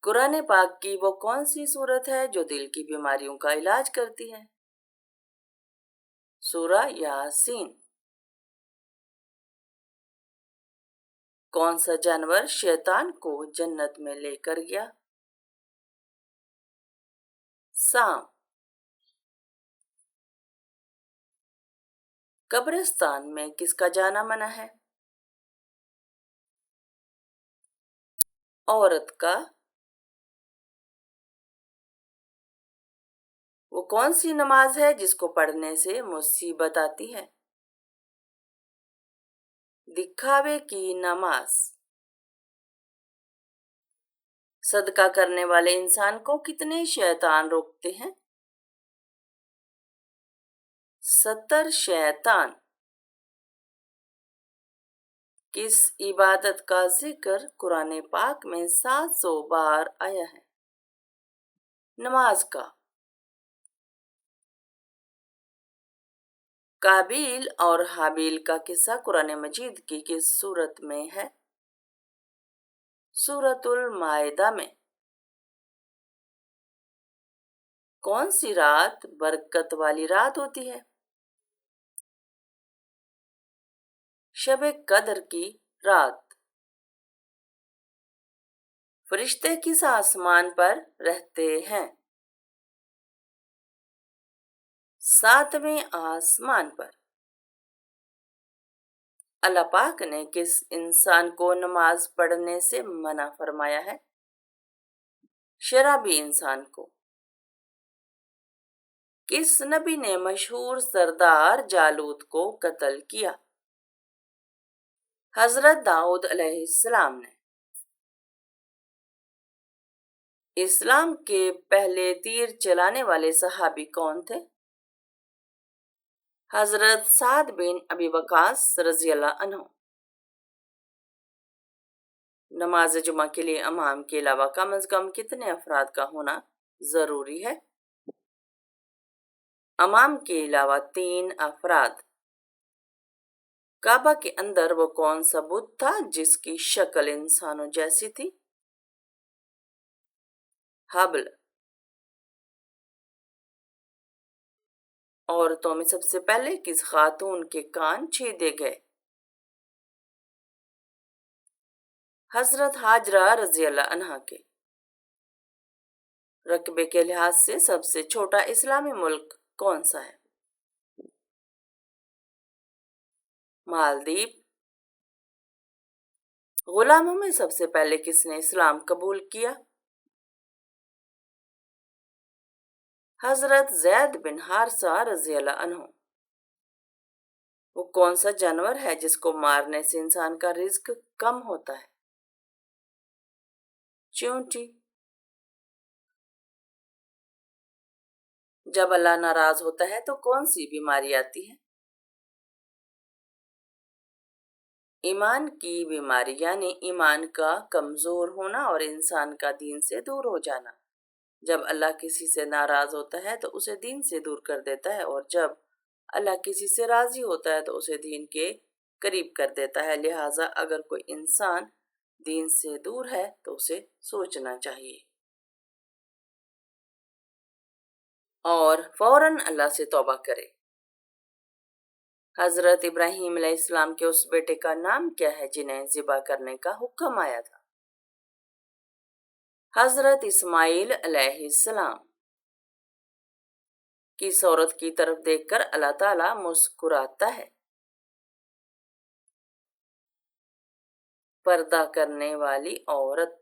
قرآن پاک کی وہ کون سی سورت ہے جو دل کی بیماریوں کا علاج کرتی ہے؟ سورہ یاسین۔ کون سا جانور شیطان کو جنت میں لے کر گیا؟ سانپ۔ قبرستان میں کس کا جانا منع ہے؟ عورت کا۔ وہ کون سی نماز ہے جس کو پڑھنے سے مصیبت آتی ہے؟ دکھاوے کی نماز۔ صدقہ کرنے والے انسان کو کتنے شیطان روکتے ہیں؟ 70 شیطان۔ کس عبادت کا ذکر قرآن پاک میں 700 بار آیا ہے؟ نماز کا۔ قابیل اور حابیل کا قصہ قرآن مجید کی کس سورت میں ہے؟ سورۃ المائدہ میں۔ کون سی رات برکت والی رات ہوتی ہے؟ شب قدر کی رات۔ فرشتے کس آسمان پر رہتے ہیں؟ 7ویں آسمان پر۔ اللہ پاک نے کس انسان کو نماز پڑھنے سے منع فرمایا ہے؟ شرابی انسان کو۔ کس نبی نے مشہور سردار جالوت کو قتل کیا؟ حضرت داؤد علیہ السلام نے۔ اسلام کے پہلے تیر چلانے والے صحابی کون تھے؟ حضرت سعد بن ابی وقاص رضی اللہ عنہ۔ نماز جمعہ کے لیے امام کے علاوہ کم از کم کتنے افراد کا ہونا ضروری ہے؟ امام کے علاوہ 3 افراد۔ کعبہ کے اندر وہ کون سا بت تھا جس کی شکل انسانوں جیسی تھی؟ حبل۔ عورتوں میں سب سے پہلے کس خاتون کے کان چھیدے گئے؟ حضرت ہاجرہ رضی اللہ عنہا کے۔ رقبے کے لحاظ سے سب سے چھوٹا اسلامی ملک کون سا ہے؟ مالدیپ۔ غلاموں میں سب سے پہلے کس نے اسلام قبول کیا؟ حضرت زید بن حارثہ رضی اللہ عنہ۔ وہ کون سا جانور ہے جس کو مارنے سے انسان کا رزق کم ہوتا ہے؟ چیونٹی۔ جب اللہ ناراض ہوتا ہے تو کون سی بیماری آتی ہے؟ ایمان کی بیماری، یعنی ایمان کا کمزور ہونا اور انسان کا دین سے دور ہو جانا۔ جب اللہ کسی سے ناراض ہوتا ہے تو اسے دین سے دور کر دیتا ہے، اور جب اللہ کسی سے راضی ہوتا ہے تو اسے دین کے قریب کر دیتا ہے۔ لہٰذا اگر کوئی انسان دین سے دور ہے تو اسے سوچنا چاہیے اور فوراً اللہ سے توبہ کرے۔ حضرت ابراہیم علیہ السلام کے اس بیٹے کا نام کیا ہے جنہیں ذبح کرنے کا حکم آیا تھا؟ حضرت اسماعیل علیہ السلام۔ کس عورت کی طرف دیکھ کر اللہ تعالیٰ مسکراتا ہے؟ پردہ کرنے والی عورت۔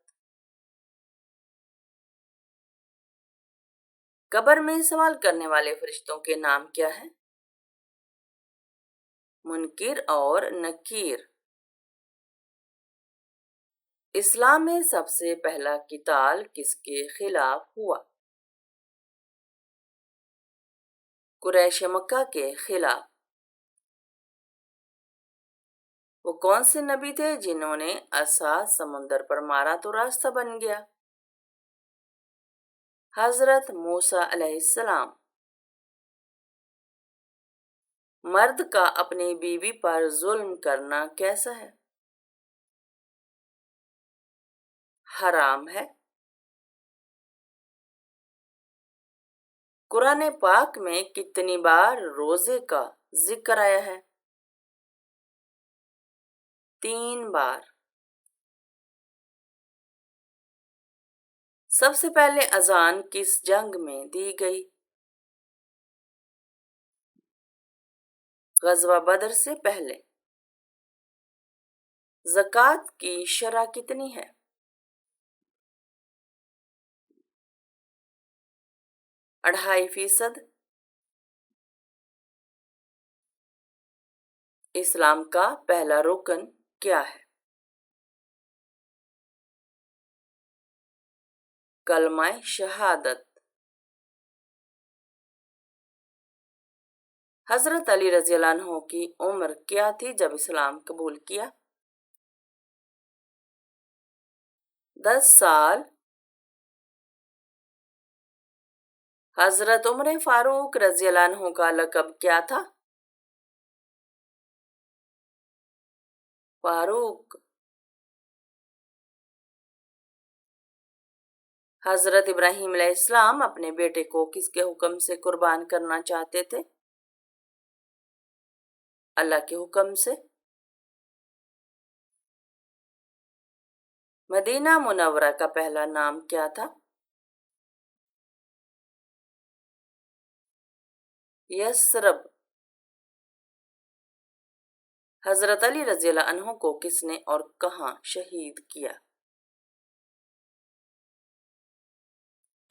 قبر میں سوال کرنے والے فرشتوں کے نام کیا ہیں؟ منکر اور نکیر۔ اسلام میں سب سے پہلا قتال کس کے خلاف ہوا؟ قریش مکہ کے خلاف۔ وہ کون سے نبی تھے جنہوں نے عصا سمندر پر مارا تو راستہ بن گیا؟ حضرت موسیٰ علیہ السلام۔ مرد کا اپنی بیوی پر ظلم کرنا کیسا ہے؟ حرام ہے۔ قرآن پاک میں کتنی بار روزے کا ذکر آیا ہے؟ 3 بار۔ سب سے پہلے اذان کس جنگ میں دی گئی؟ غزوہ بدر سے پہلے۔ زکوٰۃ کی شرح کتنی ہے؟ 2.5%۔ اسلام کا پہلا رکن کیا ہے؟ کلمہ شہادت۔ حضرت علی رضی اللہ عنہ کی عمر کیا تھی جب اسلام قبول کیا؟ 10 سال۔ حضرت عمر فاروق رضی اللہ عنہ کا لقب کیا تھا؟ فاروق۔ حضرت ابراہیم علیہ السلام اپنے بیٹے کو کس کے حکم سے قربان کرنا چاہتے تھے؟ اللہ کے حکم سے۔ مدینہ منورہ کا پہلا نام کیا تھا؟ یثرب۔ حضرت علی رضی اللہ عنہ کو کس نے اور کہاں شہید کیا؟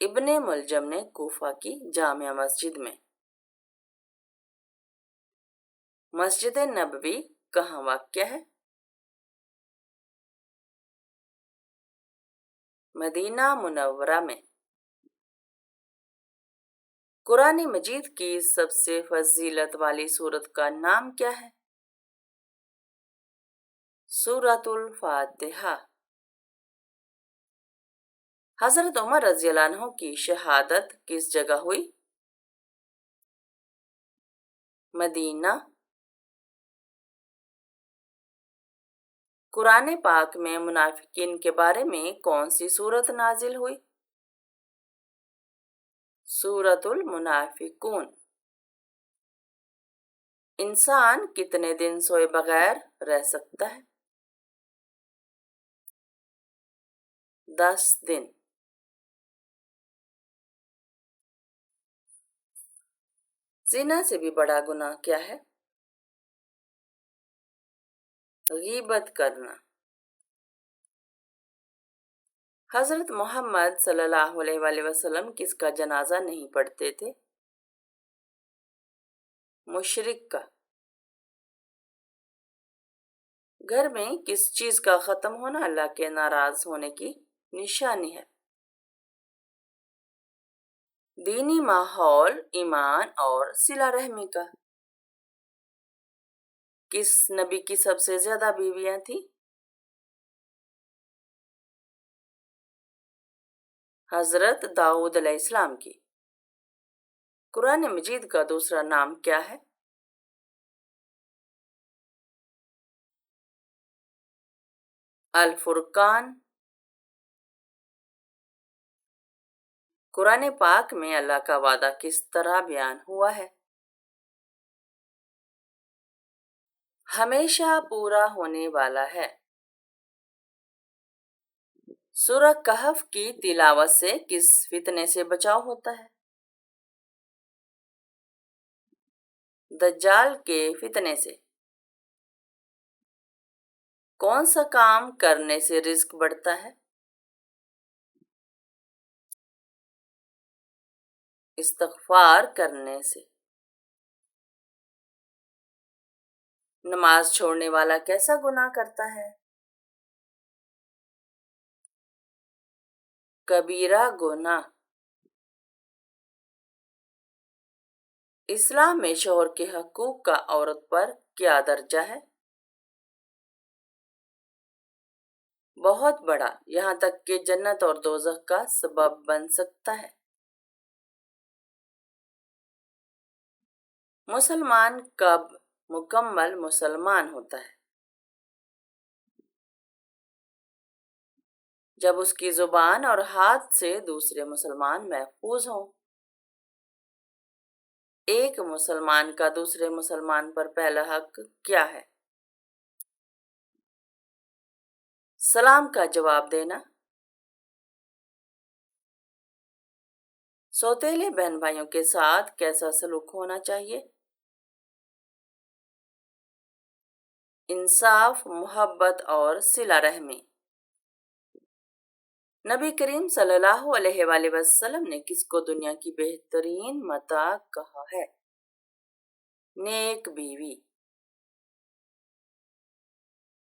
ابن ملجم نے کوفہ کی جامع مسجد میں۔ مسجد نبوی کہاں واقع ہے؟ مدینہ منورہ میں۔ قرآن مجید کی سب سے فضیلت والی سورت کا نام کیا ہے؟ سورۃ الفاتحہ۔ حضرت عمر رضی اللہ عنہ کی شہادت کس جگہ ہوئی؟ مدینہ۔ قرآن پاک میں منافقین کے بارے میں کون سی سورت نازل ہوئی؟ سورۃ المنافقون۔ انسان کتنے دن سوئے بغیر رہ سکتا ہے؟ 10 دن۔ زنا سے بھی بڑا گناہ کیا ہے؟ غیبت کرنا۔ حضرت محمد صلی اللہ علیہ وآلہ وسلم کس کا جنازہ نہیں پڑھتے تھے؟ مشرک کا۔ گھر میں کس چیز کا ختم ہونا اللہ کے ناراض ہونے کی نشانی ہے؟ دینی ماحول، ایمان اور صلہ رحمی کا۔ کس نبی کی سب سے زیادہ بیویاں تھیں؟ حضرت داؤد علیہ السلام کی۔ قرآن مجید کا دوسرا نام کیا ہے؟ الفرقان۔ قرآن پاک میں اللہ کا وعدہ کس طرح بیان ہوا ہے؟ ہمیشہ پورا ہونے والا ہے۔ سورہ کہف کی تلاوت سے کس فتنے سے بچاؤ ہوتا ہے؟ دجال کے فتنے سے۔ کون سا کام کرنے سے رزق بڑھتا ہے؟ استغفار کرنے سے۔ نماز چھوڑنے والا کیسا گناہ کرتا ہے؟ کبیرہ گناہ۔ اسلام میں شوہر کے حقوق کا عورت پر کیا درجہ ہے؟ بہت بڑا، یہاں تک کہ جنت اور دوزخ کا سبب بن سکتا ہے۔ مسلمان کب مکمل مسلمان ہوتا ہے؟ جب اس کی زبان اور ہاتھ سے دوسرے مسلمان محفوظ ہوں۔ ایک مسلمان کا دوسرے مسلمان پر پہلا حق کیا ہے؟ سلام کا جواب دینا۔ سوتیلے بہن بھائیوں کے ساتھ کیسا سلوک ہونا چاہیے؟ انصاف، محبت اور صلہ رحمی۔ نبی کریم صلی اللہ علیہ وآلہ وسلم نے کس کو دنیا کی بہترین متاع کہا ہے؟ نیک بیوی۔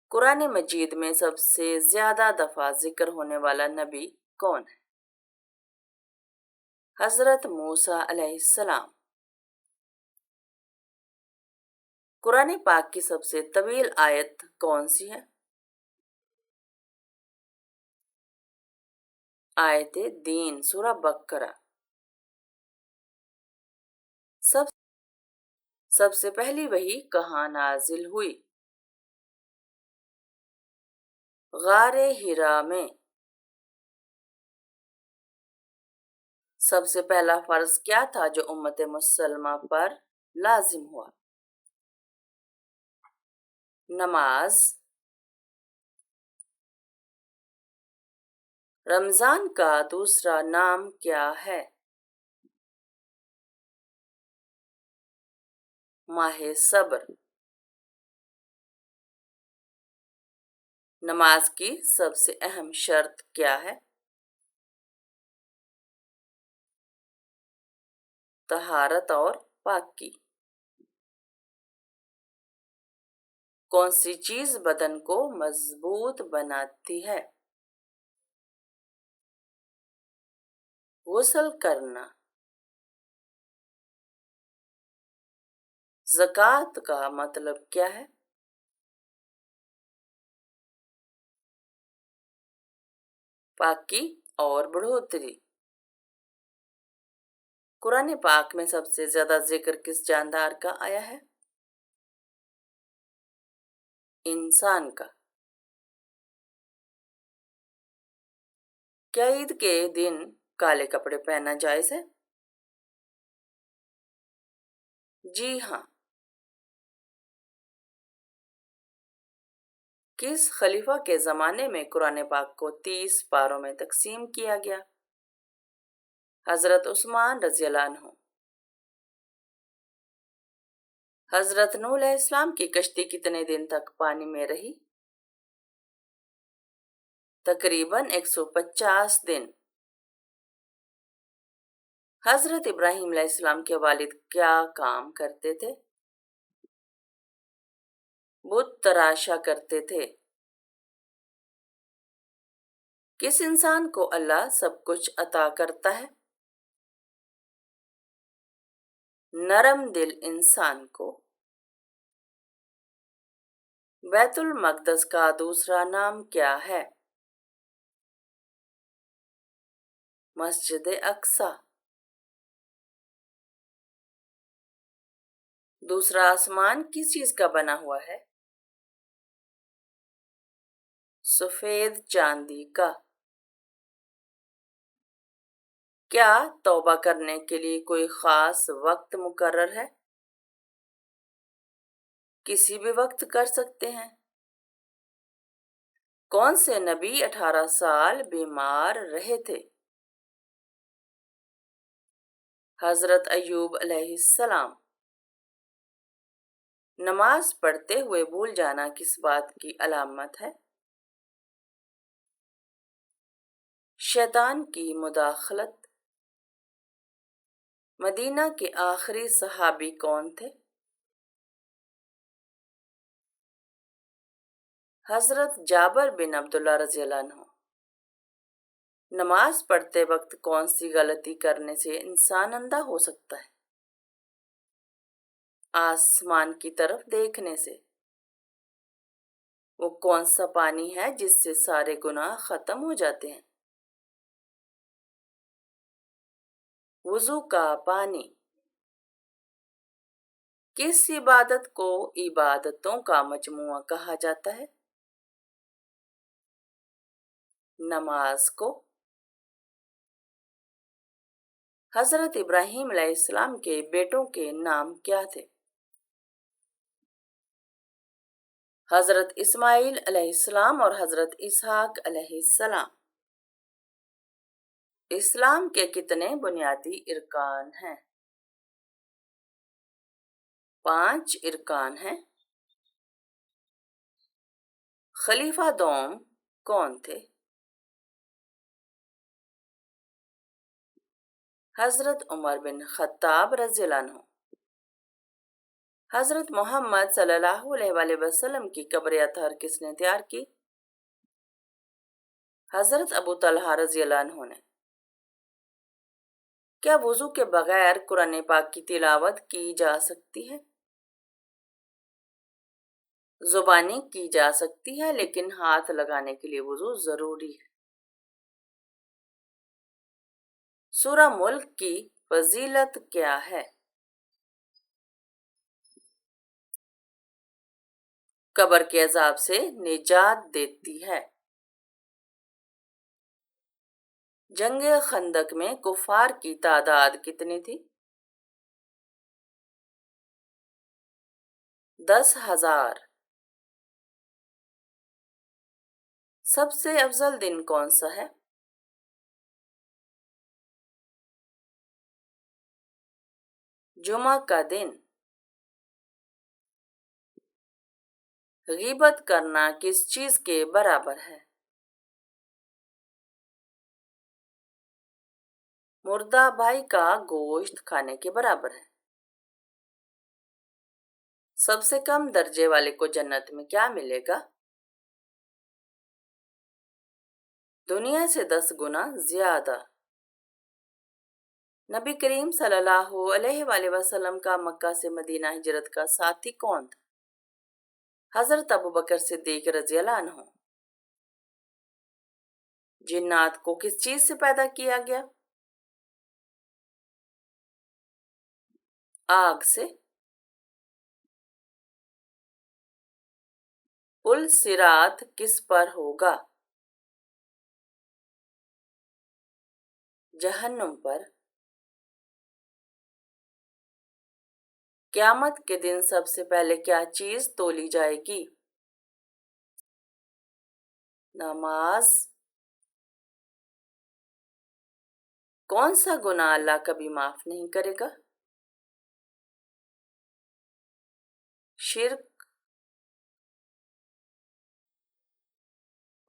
قرآن مجید میں سب سے زیادہ دفعہ ذکر ہونے والا نبی کون ہے؟ حضرت موسیٰ علیہ السلام۔ قرآن پاک کی سب سے طویل آیت کون سی ہے؟ آیت دین، سورہ بقرہ۔ سب سے پہلی وحی کہاں نازل ہوئی؟ غار حرا میں۔ سب سے پہلا فرض کیا تھا جو امت مسلمہ پر لازم ہوا؟ نماز۔ رمضان کا دوسرا نام کیا ہے؟ ماہ صبر۔ نماز کی سب سے اہم شرط کیا ہے؟ طہارت اور پاکی۔ کون سی چیز بدن کو مضبوط بناتی ہے؟ غسل کرنا۔ زکوٰۃ کا مطلب کیا ہے؟ پاکی اور بڑھوتری۔ قرآن پاک میں سب سے زیادہ ذکر کس جاندار کا آیا ہے؟ انسان کا۔ کیا عید کے دن کالے کپڑے پہننا جائز ہے؟ جی ہاں۔ کس خلیفہ کے زمانے میں قرآن پاک کو 30 پاروں میں تقسیم کیا گیا؟ حضرت عثمان رضی اللہ عنہ۔ حضرت نوح علیہ السلام کی کشتی کتنے دن تک پانی میں رہی؟ تقریباً 150 دن۔ حضرت ابراہیم علیہ السلام کے والد کیا کام کرتے تھے؟ بت تراشا کرتے تھے۔ کس انسان کو اللہ سب کچھ عطا کرتا ہے؟ نرم دل انسان کو۔ بیت المقدس کا دوسرا نام کیا ہے؟ مسجد اقصی۔ دوسرا آسمان کس چیز کا بنا ہوا ہے؟ سفید چاندی کا۔ کیا توبہ کرنے کے لیے کوئی خاص وقت مقرر ہے؟ کسی بھی وقت کر سکتے ہیں۔ کون سے نبی 18 سال بیمار رہے تھے؟ حضرت ایوب علیہ السلام۔ نماز پڑھتے ہوئے بھول جانا کس بات کی علامت ہے؟ شیطان کی مداخلت۔ مدینہ کے آخری صحابی کون تھے؟ حضرت جابر بن عبداللہ رضی اللہ عنہ۔ نماز پڑھتے وقت کون سی غلطی کرنے سے انسان اندھا ہو سکتا ہے؟ آسمان کی طرف دیکھنے سے۔ وہ کون سا پانی ہے جس سے سارے گناہ ختم ہو جاتے ہیں؟ وضو کا پانی۔ کس عبادت کو عبادتوں کا مجموعہ کہا جاتا ہے؟ نماز کو۔ حضرت ابراہیم علیہ السلام کے بیٹوں کے نام کیا تھے؟ حضرت اسماعیل علیہ السلام اور حضرت اسحاق علیہ السلام۔ اسلام کے کتنے بنیادی ارکان ہیں؟ 5 ارکان ہیں۔ خلیفہ دوم کون تھے؟ حضرت عمر بن خطاب رضی اللہ عنہ۔ حضرت محمد صلی اللہ علیہ وآلہ وسلم کی قبر اطہر کس نے تیار کی؟ حضرت ابو طلحہ رضی اللہ عنہ نے۔ کیا وضو کے بغیر قرآن پاک کی تلاوت کی جا سکتی ہے؟ زبانی کی جا سکتی ہے، لیکن ہاتھ لگانے کے لیے وضو ضروری ہے۔ سورہ ملک کی فضیلت کیا ہے؟ قبر کے عذاب سے نجات دیتی ہے۔ جنگ خندق میں کفار کی تعداد کتنی تھی؟ 10,000۔ سب سے افضل دن کون سا ہے؟ جمعہ کا دن۔ غیبت کرنا کس چیز کے برابر ہے؟ مردہ بھائی کا گوشت کھانے کے برابر ہے۔ سب سے کم درجے والے کو جنت میں کیا ملے گا؟ دنیا سے 10 گنا زیادہ۔ نبی کریم صلی اللہ علیہ وآلہ وسلم کا مکہ سے مدینہ ہجرت کا ساتھی کون تھا؟ حضرت ابوبکر صدیق رضی اللہ عنہ۔ جنات کو کس چیز سے پیدا کیا گیا؟ آگ سے۔ پل صراط کس پر ہوگا؟ جہنم پر۔ قیامت کے دن سب سے پہلے کیا چیز تولی جائے گی؟ نماز۔ کون سا گناہ اللہ کبھی معاف نہیں کرے گا؟ شرک۔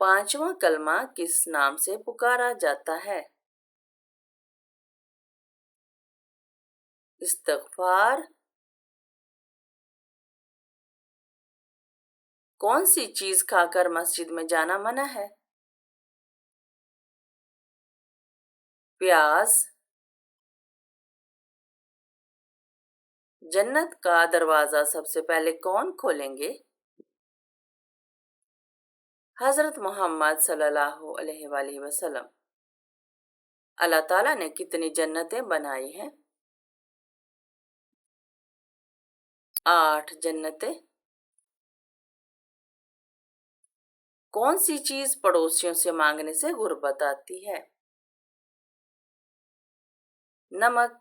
5واں کلمہ کس نام سے پکارا جاتا ہے؟ استغفار۔ کون سی چیز کھا کر مسجد میں جانا منع ہے؟ پیاز۔ جنت کا دروازہ سب سے پہلے کون کھولیں گے؟ حضرت محمد صلی اللہ علیہ وآلہ وسلم۔ اللہ تعالیٰ نے کتنی جنتیں بنائی ہیں؟ 8 جنتیں۔ کون سی چیز پڑوسیوں سے مانگنے سے غربت آتی ہے؟ نمک۔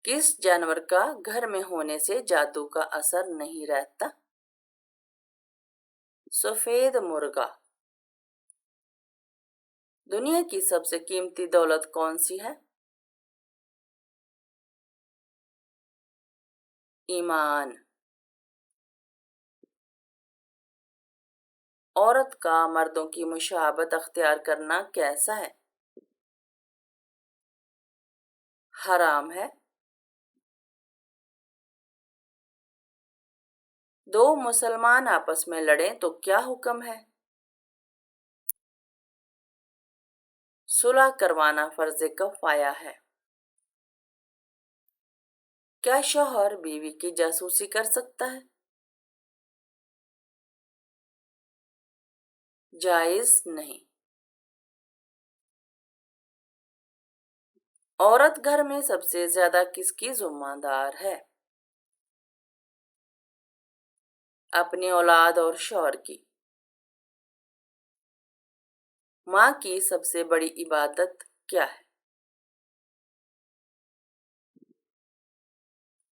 کس جانور کا گھر میں ہونے سے جادو کا اثر نہیں رہتا؟ سفید مرغا۔ دنیا کی سب سے قیمتی دولت کون سی ہے؟ ایمان۔ عورت کا مردوں کی مشابہت اختیار کرنا کیسا ہے؟ حرام ہے۔ 2 مسلمان آپس میں لڑیں تو کیا حکم ہے؟ صلح کروانا فرض کفایہ ہے۔ کیا شوہر بیوی کی جاسوسی کر سکتا ہے؟ جائز نہیں۔ عورت گھر میں سب سے زیادہ کس کی ذمہ دار ہے؟ اپنی اولاد اور شوہر کی۔ ماں کی سب سے بڑی عبادت کیا ہے؟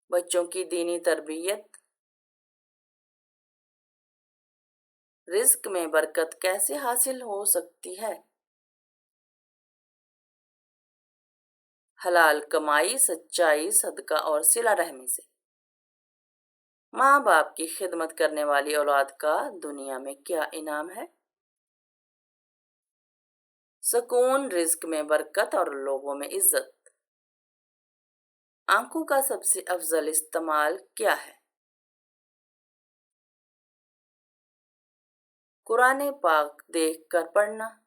بچوں کی دینی تربیت۔ رزق میں برکت کیسے حاصل ہو سکتی ہے؟ حلال کمائی، سچائی، صدقہ اور صلہ رحمی سے۔ ماں باپ کی خدمت کرنے والی اولاد کا دنیا میں کیا انعام ہے؟ سکون، رزق میں برکت اور لوگوں میں عزت۔ آنکھوں کا سب سے افضل استعمال کیا ہے؟ قرآن پاک دیکھ کر پڑھنا۔